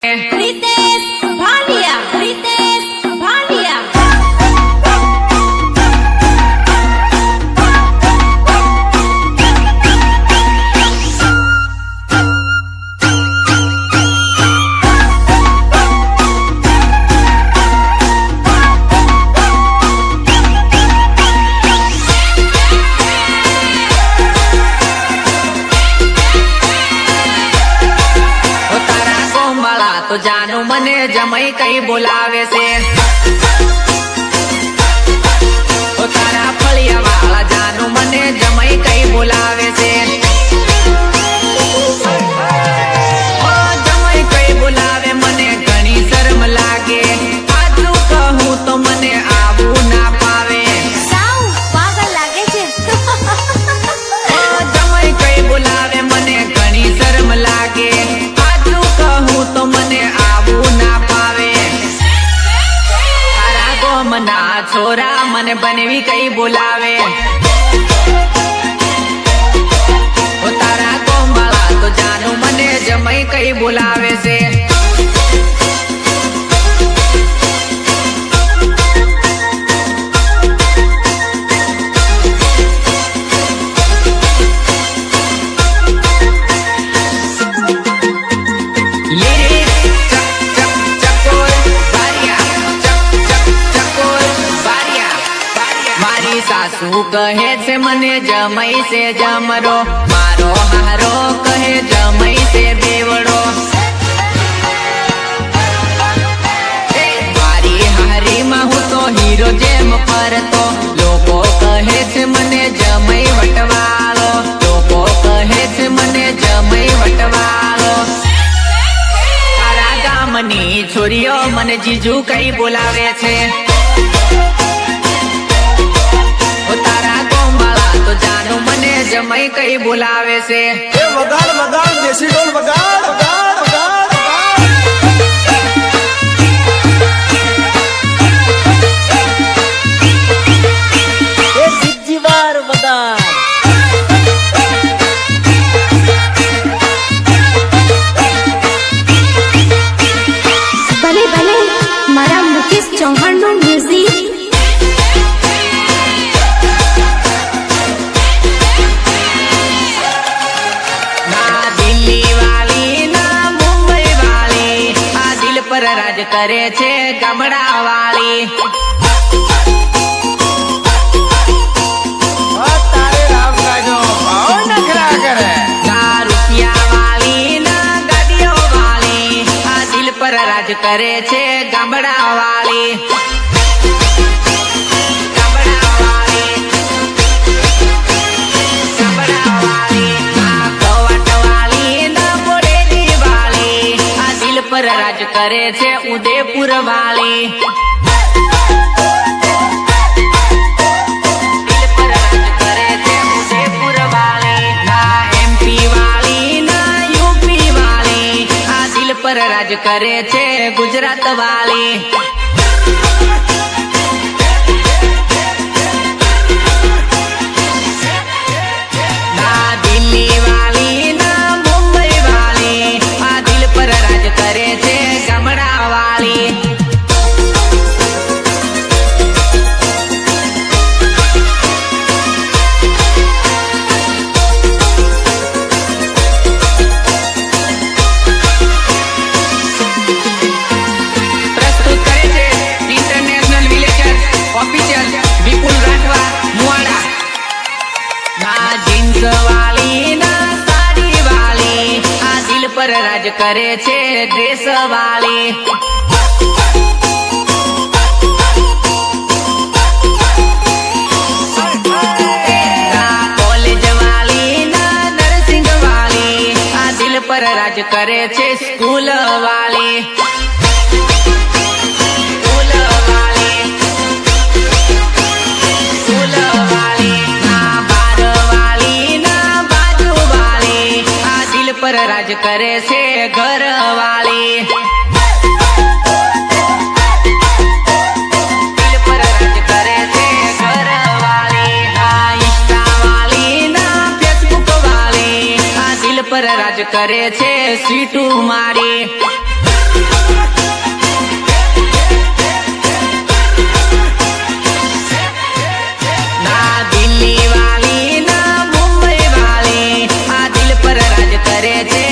रितेश भालिया तो जानू मने जमई कई बोलावे से ओ तारा फलिया वाला जानू मने जमई कई बोलावे से ओ जमई कई बोलावे मने घणी शर्म लागे आजू कहूं तो मने आवू ना पावे साव पागल लागे छे ओ जमई कई बोलावे मने घणी शर्म लागे आजू कहूं तो मने मना छोरा मन बनवी कई बोलावे ओ तारा गोंबाला तो जानू मने जमई कई बोलावे से सासू कहे छे मने जमई से जमरो मारो हारो कहे जमई से बेवड़ो मारी हारी में हूँ तो हीरो जेम परतो लोको कहे छे मने जमई वटवालो लोको कहे छे मने जमई वटवालो तारा गामनी छोरीओ मने जीजू कई बोलावे छे तो जानू मने जमई कई बुलावे से वगाड़ वगाड़ देसी ढोल वगाड़ वगाड़ वगाड़ ये जिज्जीवार वगाड़ भले भले मारा मुकेश चौहान नो म्यूजिक पर राज करे छे गामड़ा वाली तारे राम का जो और नखरा करे ना रुपया वाली ना गाड़ियों वाली आ दिल पर राज करे छे गामड़ा वाली पर राज करे छे उदयपुर वाली दिल पर राज करे छे उदयपुर वाली ना एमपी वाली ना यूपी वाली आ दिल पर राज करे छे गुजरात वाली ना दिल्ली वाली ना मुंबई वाली आ दिल पर राज करे छे गामड़ा वाली प्रस्तुत करे छे इंटरनेशनल विलेजर ऑफिशियल विपुल राठवा मुवाड़ा ना जींस वाली ना साड़ी वाली आ दिल पर राज करे छे ड्रेस वाली ना कॉलेज वाली ना नर्सिंग वाली आ दिल पर राज करे छे स्कूल वाली पर राज करे छे घर वाली दिल पर राज करे छे घर वाली ना इंस्टा वाली ना फेसबुक वाली आ दिल पर राज करे छे सीटू मारी। કરે છે